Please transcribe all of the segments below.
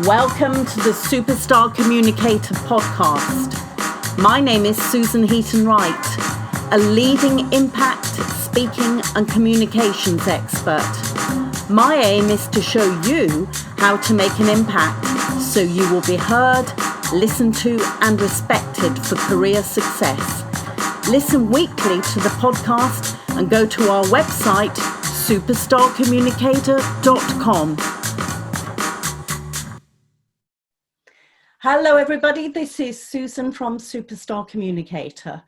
Welcome to the Superstar Communicator podcast. My name is Susan Heaton-Wright, a leading impact, speaking and communications expert. My aim is to show you how to make an impact so you will be heard, listened to and respected for career success. Listen weekly to the podcast and go to our website, superstarcommunicator.com. Hello everybody, this is Susan from Superstar Communicator.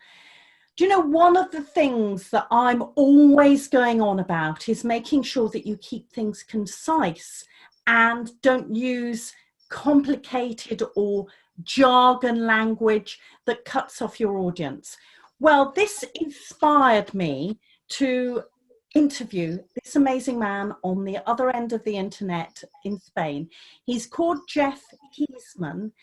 Do you know, one of the things that I'm always going on about is making sure that you keep things concise and don't use complicated or jargon language that cuts off your audience. Well, this inspired me to interview this amazing man on the other end of the internet in Spain. He's called Jeff Heasman,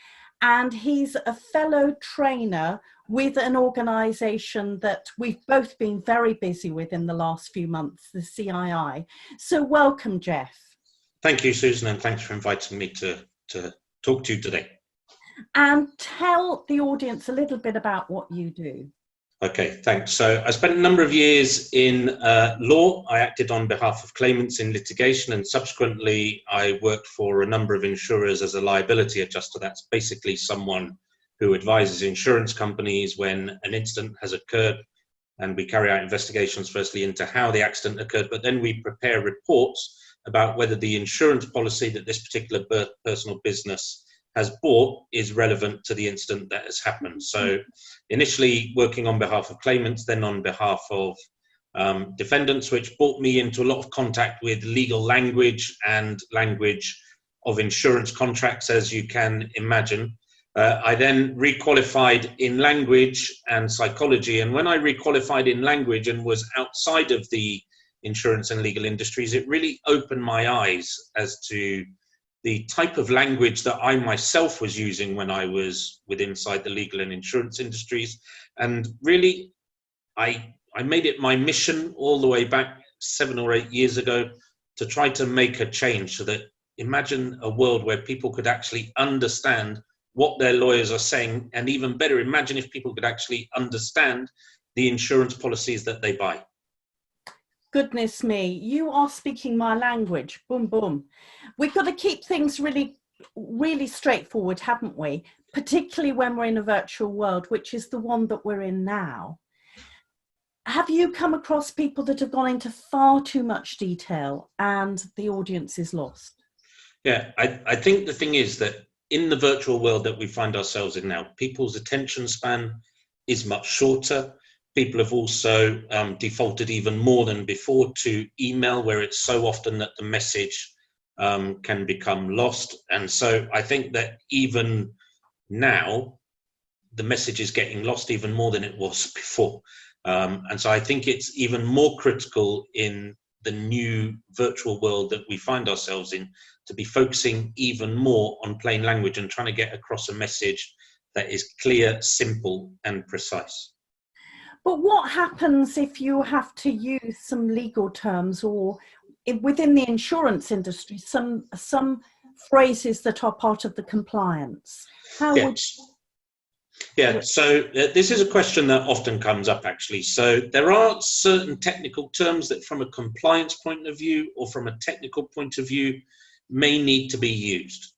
and he's a fellow trainer with an organization that we've both been very busy with in the last few months, the CII. So welcome, Jeff. Thank you, Susan, and thanks for inviting me to talk to you today. And tell the audience a little bit about what you do. Okay, thanks. So I spent a number of years in law. I acted on behalf of claimants in litigation, and subsequently I worked for a number of insurers as a liability adjuster. That's basically someone who advises insurance companies when an incident has occurred, and we carry out investigations firstly into how the accident occurred, but then we prepare reports about whether the insurance policy that this particular personal business has bought is relevant to the incident that has happened. So initially working on behalf of claimants, then on behalf of defendants, which brought me into a lot of contact with legal language and language of insurance contracts, as you can imagine. I then requalified in language and psychology. And when I requalified in language and was outside of the insurance and legal industries, it really opened my eyes as to the type of language that I myself was using when I was inside the legal and insurance industries. And really, I made it my mission all the way back 7 or 8 years ago to try to make a change, so that imagine a world where people could actually understand what their lawyers are saying, and even better, imagine if people could actually understand the insurance policies that they buy. Goodness me, you are speaking my language. Boom, boom. We've got to keep things really, really straightforward, haven't we? Particularly when we're in a virtual world, which is the one that we're in now. Have you come across people that have gone into far too much detail and the audience is lost? Yeah, I think the thing is that in the virtual world that we find ourselves in now, people's attention span is much shorter. People have also defaulted even more than before to email, where it's so often that the message can become lost. And so I think that even now, the message is getting lost even more than it was before. And so I think it's even more critical in the new virtual world that we find ourselves in to be focusing even more on plain language and trying to get across a message that is clear, simple, and precise. But what happens if you have to use some legal terms, or within the insurance industry, some phrases that are part of the compliance? How would you... Yeah, so this is a question that often comes up, actually. So there are certain technical terms that from a compliance point of view or from a technical point of view may need to be used.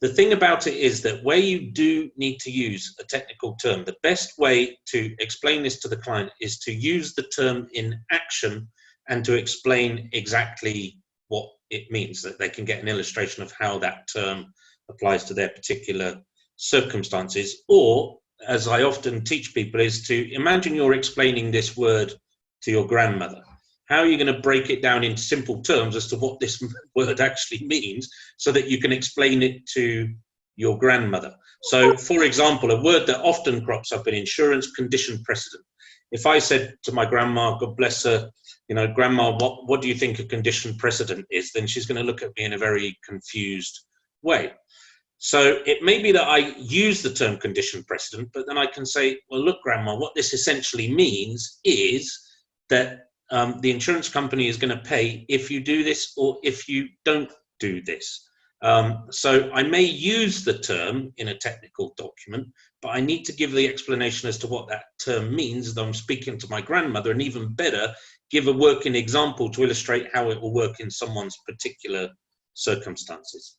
The thing about it is that where you do need to use a technical term, the best way to explain this to the client is to use the term in action and to explain exactly what it means, that they can get an illustration of how that term applies to their particular circumstances. Or, as I often teach people, is to imagine you're explaining this word to your grandmother. How are you going to break it down into simple terms as to what this word actually means so that you can explain it to your grandmother? So, for example, a word that often crops up in insurance, condition precedent. If I said to my grandma, God bless her, Grandma, what do you think a condition precedent is? Then she's going to look at me in a very confused way. So it may be that I use the term condition precedent, but then I can say, well, look, Grandma, what this essentially means is that the insurance company is going to pay if you do this or if you don't do this. So I may use the term in a technical document, but I need to give the explanation as to what that term means that I'm speaking to my grandmother, and even better, give a working example to illustrate how it will work in someone's particular circumstances.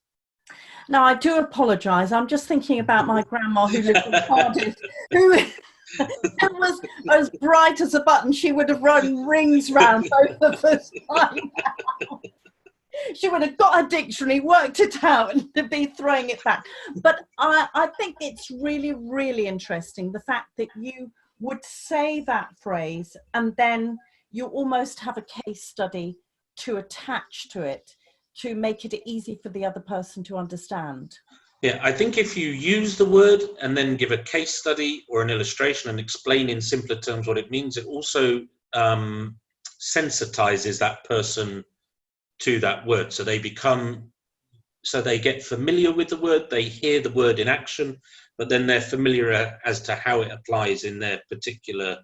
Now, I do apologise. I'm just thinking about my grandma who lived in Cardiff, who was as bright as a button. She would have run rings round both of us by now. She would have got a dictionary, worked it out, and to be throwing it back. But I think it's really, really interesting, the fact that you would say that phrase and then you almost have a case study to attach to it to make it easy for the other person to understand. Yeah, I think if you use the word and then give a case study or an illustration and explain in simpler terms what it means, it also sensitizes that person to that word. So they get familiar with the word, they hear the word in action, but then they're familiar as to how it applies in their particular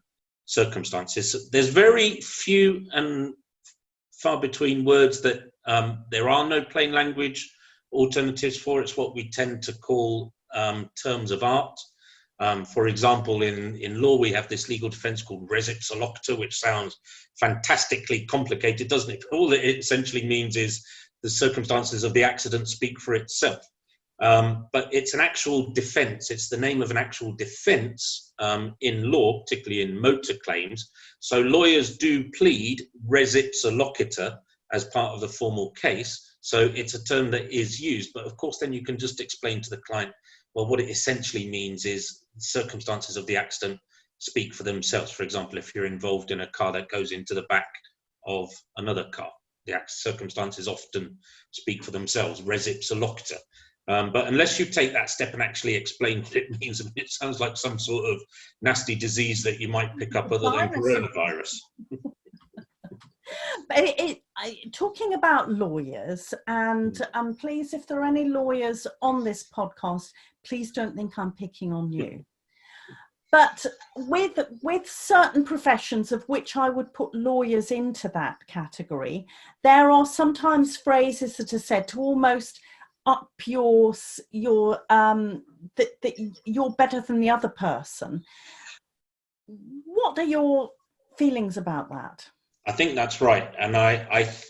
circumstances. There's very few and far between words that there are no plain language alternatives for. It's what we tend to call terms of art. For example, in law, we have this legal defense called res ipsa loquitur, which sounds fantastically complicated, doesn't it? All it essentially means is the circumstances of the accident speak for itself. But it's an actual defense. It's the name of an actual defense in law, particularly in motor claims. So lawyers do plead res ipsa loquitur as part of the formal case. So it's a term that is used. But of course, then you can just explain to the client, well, what it essentially means is circumstances of the accident speak for themselves. For example, if you're involved in a car that goes into the back of another car, the circumstances often speak for themselves, res ipsa loquitur. But unless you take that step and actually explain what it means, it sounds like some sort of nasty disease that you might pick up other than coronavirus. Talking about lawyers, and please, if there are any lawyers on this podcast, please don't think I'm picking on you. But with certain professions, of which I would put lawyers into that category, there are sometimes phrases that are said to almost up that you're better than the other person. What are your feelings about that? I think that's right. And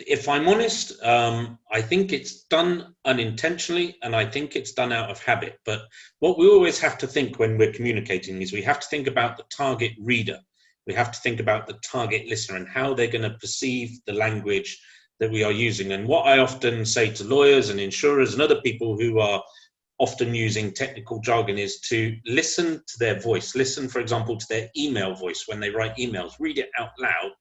if I'm honest, I think it's done unintentionally, and I think it's done out of habit. But what we always have to think when we're communicating is we have to think about the target reader. We have to think about the target listener and how they're going to perceive the language that we are using. And what I often say to lawyers and insurers and other people who are often using technical jargon is to listen to their voice. Listen, for example, to their email voice when they write emails. Read it out loud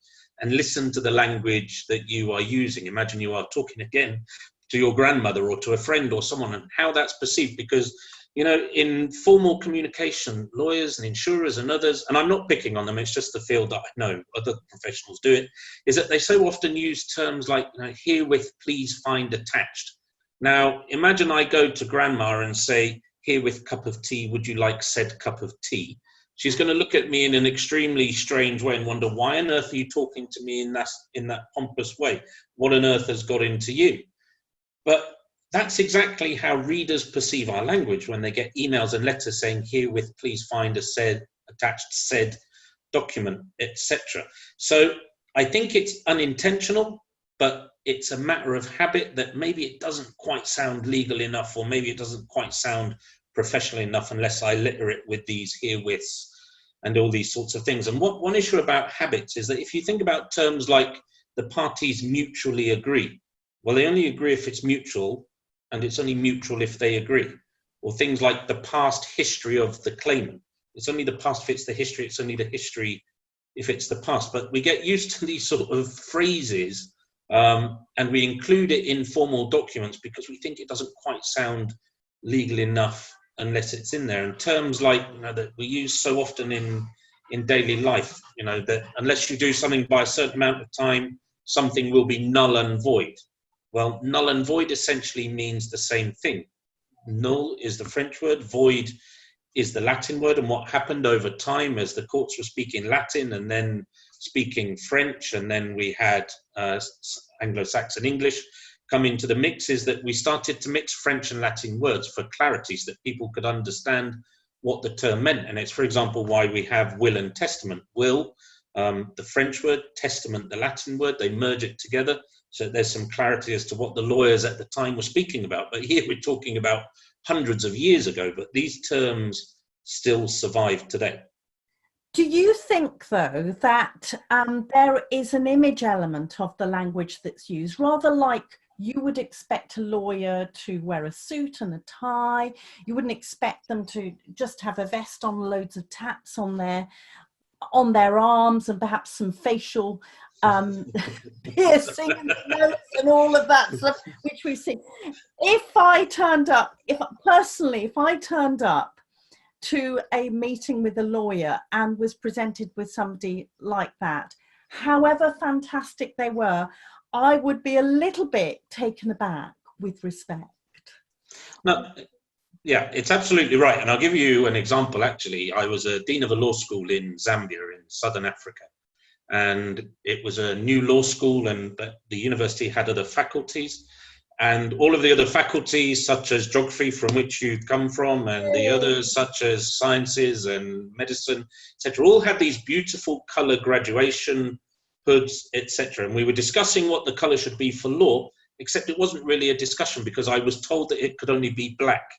and listen to the language that you are using. Imagine you are talking again to your grandmother or to a friend or someone, and how that's perceived. Because, you know, in formal communication, lawyers and insurers and others, and I'm not picking on them, it's just the field that I know other professionals do it, is that they so often use terms like, you know, herewith please find attached. Now, imagine I go to grandma and say, herewith cup of tea, would you like said cup of tea? She's going to look at me in an extremely strange way and wonder, why on earth are you talking to me in that pompous way? What on earth has got into you? But that's exactly how readers perceive our language when they get emails and letters saying, herewith please find a attached said document, etc. So I think it's unintentional, but it's a matter of habit that maybe it doesn't quite sound legal enough, or maybe it doesn't quite sound professional enough unless I litter it with these herewiths and all these sorts of things. And one issue about habits is that if you think about terms like the parties mutually agree, well, they only agree if it's mutual, and it's only mutual if they agree. Or things like the past history of the claimant. It's only the past if it's the history, it's only the history if it's the past. But we get used to these sort of phrases, and we include it in formal documents because we think it doesn't quite sound legal enough unless it's in there. And terms like, you know, that we use so often in daily life, you know, that unless you do something by a certain amount of time, something will be null and void. Well, null and void essentially means the same thing. Null is the French word, void is the Latin word, and what happened over time as the courts were speaking Latin and then speaking French, and then we had Anglo-Saxon English, come into the mix is that we started to mix French and Latin words for clarity so that people could understand what the term meant. And it's, for example, why we have will and testament. Will, the French word, testament, the Latin word, they merge it together. So there's some clarity as to what the lawyers at the time were speaking about. But here we're talking about hundreds of years ago, but these terms still survive today. Do you think, though, that there is an image element of the language that's used, rather like you would expect a lawyer to wear a suit and a tie? You wouldn't expect them to just have a vest on, loads of tats on their arms, and perhaps some facial piercing and notes and all of that stuff, which we see. If I turned up to a meeting with a lawyer and was presented with somebody like that, however fantastic they were, I would be a little bit taken aback, with respect. No, yeah, it's absolutely right. And I'll give you an example. Actually, I was a dean of a law school in Zambia in southern Africa. And it was a new law school, and the university had other faculties. And all of the other faculties, such as geography, from which you come from, and the others, such as sciences and medicine, etc., all had these beautiful colour graduation hoods, etc. And we were discussing what the colour should be for law, except it wasn't really a discussion because I was told that it could only be black.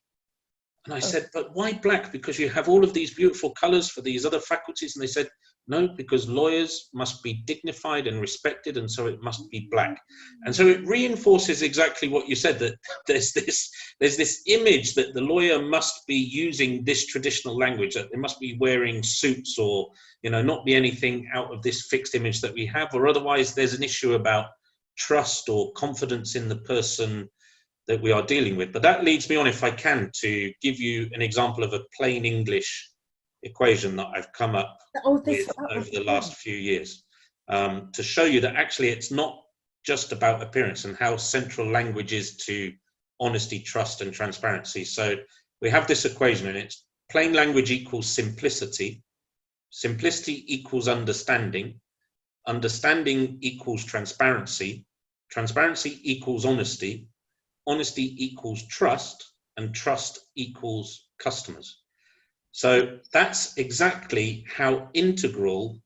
And I said, but why black? Because you have all of these beautiful colours for these other faculties. And they said, no, because lawyers must be dignified and respected, and so it must be black. And so it reinforces exactly what you said, that there's this image that the lawyer must be using this traditional language, that they must be wearing suits, or not be anything out of this fixed image that we have, or otherwise there's an issue about trust or confidence in the person that we are dealing with. But that leads me on, if I can, to give you an example of a plain English equation that I've come up with over the last few years, to show you that actually it's not just about appearance and how central language is to honesty, trust, and transparency. So we have this equation, and it's plain language equals simplicity, simplicity equals understanding, understanding equals transparency, transparency equals honesty, honesty equals trust, and trust equals customers. So that's exactly how integral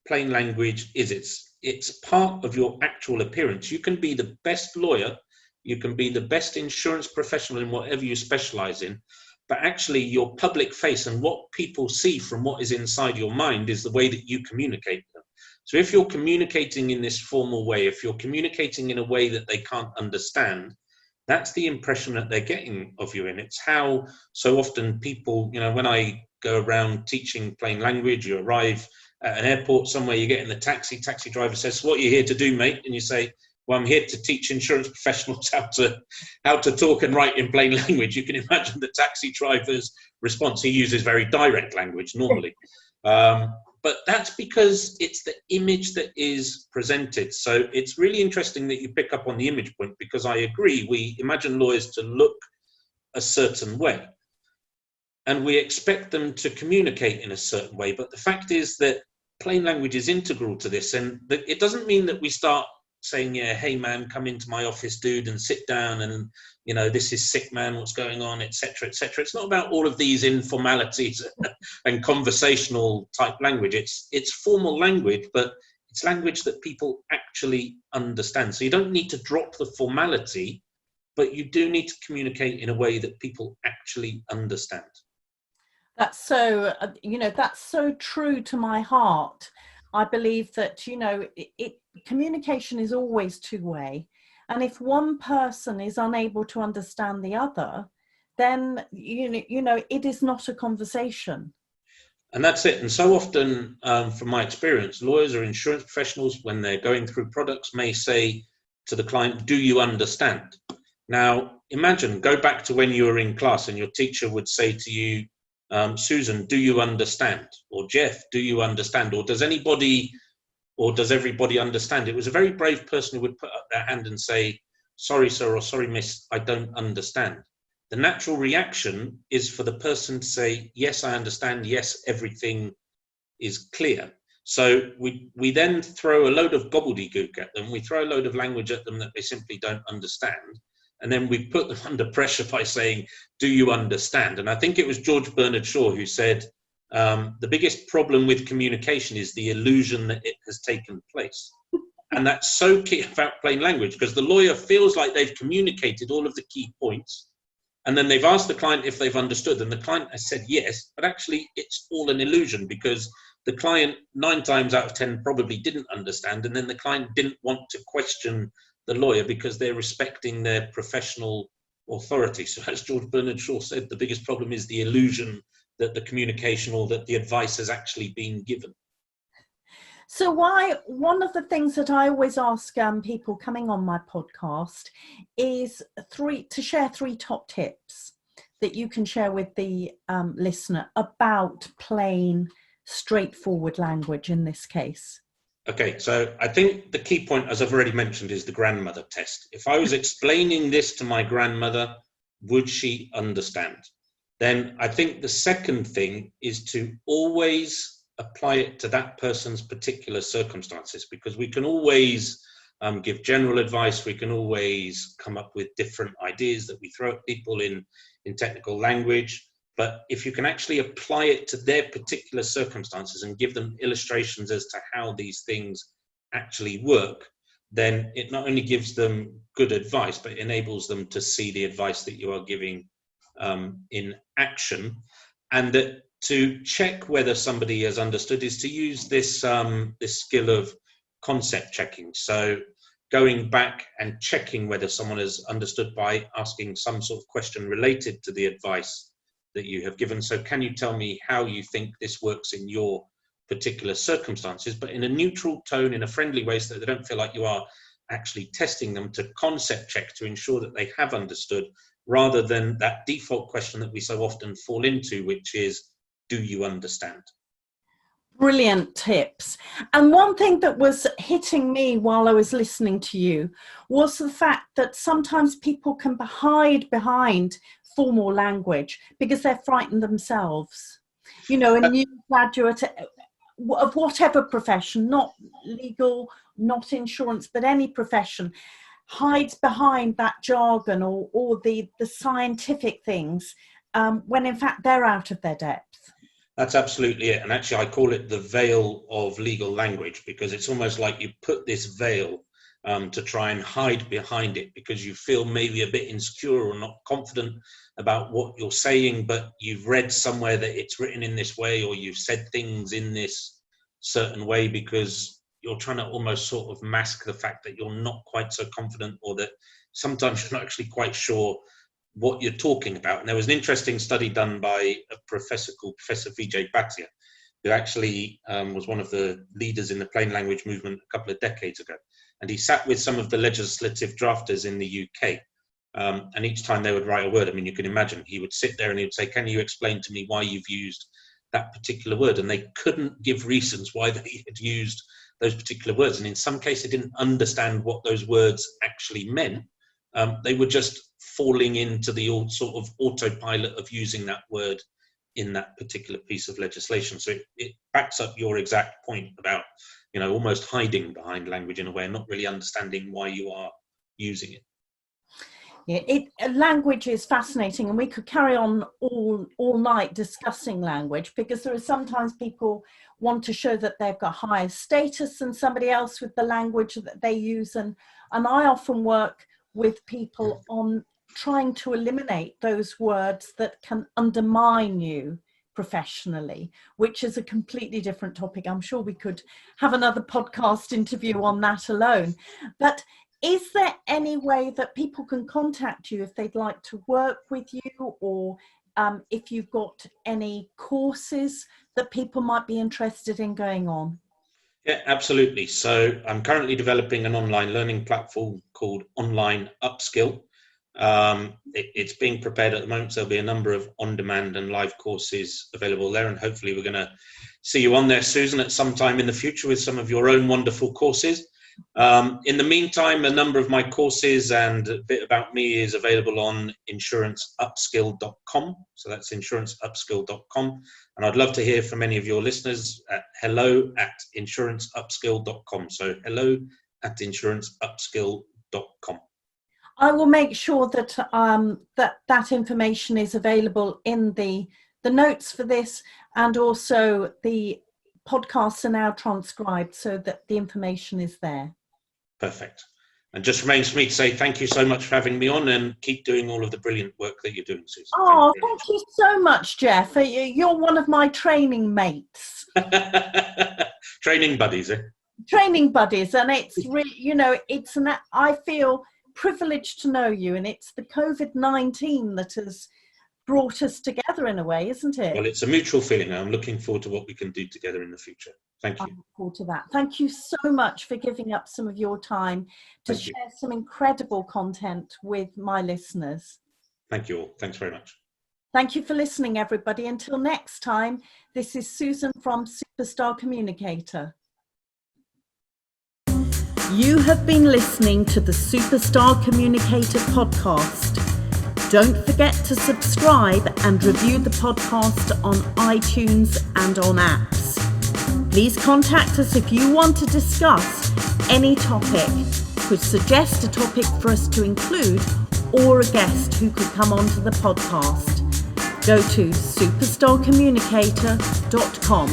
plain language is. It's part of your actual appearance. You can be the best lawyer, you can be the best insurance professional in whatever you specialize in, but actually your public face and what people see from what is inside your mind is the way that you communicate them. So if you're communicating in this formal way, if you're communicating in a way that they can't understand, that's the impression that they're getting of you. And it's how so often people, when I go around teaching plain language, you arrive at an airport somewhere, you get in the taxi driver says, "What are you here to do, mate?" And you say, "Well, I'm here to teach insurance professionals how to talk and write in plain language." You can imagine the taxi driver's response. He uses very direct language normally. But that's because it's the image that is presented. So it's really interesting that you pick up on the image point, because I agree, we imagine lawyers to look a certain way and we expect them to communicate in a certain way. But the fact is that plain language is integral to this. And it doesn't mean that we start saying, "Yeah, hey man, come into my office, dude, and sit down, and this is sick, man, what's going on, etc., etc." It's not about all of these informalities and conversational type language. It's formal language, but it's language that people actually understand. So you don't need to drop the formality, but you do need to communicate in a way that people actually understand. That's so, that's so true to my heart. I believe that, communication is always two-way. And if one person is unable to understand the other, then, it is not a conversation. And that's it. And so often, from my experience, lawyers or insurance professionals, when they're going through products, may say to the client, "Do you understand?" Now, imagine, go back to when you were in class and your teacher would say to you, "Susan, do you understand?" Or "Jeff, do you understand?" Or "Does anybody, or does everybody understand?" It was a very brave person who would put up their hand and say, "Sorry, sir," or "Sorry, miss, I don't understand." The natural reaction is for the person to say, "Yes, I understand. Yes, everything is clear." So we then throw a load of gobbledygook at them. We throw a load of language at them that they simply don't understand. And then we put them under pressure by saying, do you understand? And I think it was George Bernard Shaw who said, the biggest problem with communication is the illusion that it has taken place. And that's so key about plain language, because the lawyer feels like they've communicated all of the key points. And then they've asked the client if they've understood, and the client has said yes, but actually it's all an illusion, because the client 9 times out of 10 probably didn't understand, and then the client didn't want to question the lawyer because they're respecting their professional authority. So as George Bernard Shaw said, the biggest problem is the illusion that the communication or that the advice has actually been given. So one of the things that I always ask people coming on my podcast is to share 3 top tips that you can share with the listener about plain, straightforward language in this case. Okay, so I think the key point, as I've already mentioned, is the grandmother test. If I was explaining this to my grandmother, would she understand? Then I think the second thing is to always apply it to that person's particular circumstances, because we can always give general advice. We can always come up with different ideas that we throw at people in technical language. But if you can actually apply it to their particular circumstances and give them illustrations as to how these things actually work, then it not only gives them good advice, but enables them to see the advice that you are giving in action. And that to check whether somebody has understood is to use this skill of concept checking. So going back and checking whether someone has understood by asking some sort of question related to the advice that you have given. So can you tell me how you think this works in your particular circumstances, but in a neutral tone, in a friendly way, so that they don't feel like you are actually testing them, to concept check to ensure that they have understood, rather than that default question that we so often fall into, which is, do you understand? Brilliant tips. And one thing that was hitting me while I was listening to you was the fact that sometimes people can hide behind formal language because they're frightened themselves. You know, a new graduate of whatever profession, not legal, not insurance, but any profession, hides behind that jargon or the scientific things when in fact they're out of their depth. That's absolutely it. And actually, I call it the veil of legal language, because it's almost like you put this veil to try and hide behind it, because you feel maybe a bit insecure or not confident about what you're saying, but you've read somewhere that it's written in this way, or you've said things in this certain way, because you're trying to almost sort of mask the fact that you're not quite so confident, or that sometimes you're not actually quite sure what you're talking about. And there was an interesting study done by a professor called Professor Vijay Bhatia, who actually was one of the leaders in the plain language movement a couple of decades ago. And he sat with some of the legislative drafters in the UK. And each time they would write a word, I mean, you can imagine, he would sit there and he would say, can you explain to me why you've used that particular word? And they couldn't give reasons why they had used those particular words. And in some cases, they didn't understand what those words actually meant. They were just falling into the old sort of autopilot of using that word in that particular piece of legislation. So it backs up your exact point about, you know, almost hiding behind language in a way and not really understanding why you are using it. Yeah, language is fascinating, and we could carry on all night discussing language, because there are sometimes people want to show that they've got higher status than somebody else with the language that they use. And I often work with people on trying to eliminate those words that can undermine you professionally, which is a completely different topic. I'm sure we could have another podcast interview on that alone. But is there any way that people can contact you if they'd like to work with you, or if you've got any courses that people might be interested in going on? Yeah, absolutely. So I'm currently developing an online learning platform called Online Upskill. It's being prepared at the moment, so there'll be a number of on-demand and live courses available there, and hopefully we're going to see you on there, Susan, at some time in the future with some of your own wonderful courses. In the meantime, a number of my courses and a bit about me is available on insuranceupskill.com. So that's insuranceupskill.com. And I'd love to hear from any of your listeners at hello@insuranceupskill.com. So hello@insuranceupskill.com. I will make sure that that information is available in the notes for this, and also the podcasts are now transcribed so that the information is there. Perfect. And just remains for me to say thank you so much for having me on, and keep doing all of the brilliant work that you're doing, Susan. Oh, thank you so much, Jeff. You're one of my training mates. Training buddies, eh? Training buddies, and it's really, I feel privileged to know you, and it's the COVID-19 that has brought us together in a way, isn't it? Well, it's a mutual feeling. I'm looking forward to what we can do together in the future. Thank you. I look forward to that. Thank you so much for giving up some of your time to share some incredible content with my listeners. Thank you all. Thanks very much. Thank you for listening, everybody. Until next time, this is Susan from Superstar Communicator. You have been listening to the Superstar Communicator podcast. Don't forget to subscribe and review the podcast on iTunes and on apps. Please contact us if you want to discuss any topic, could suggest a topic for us to include, or a guest who could come onto the podcast. Go to superstarcommunicator.com.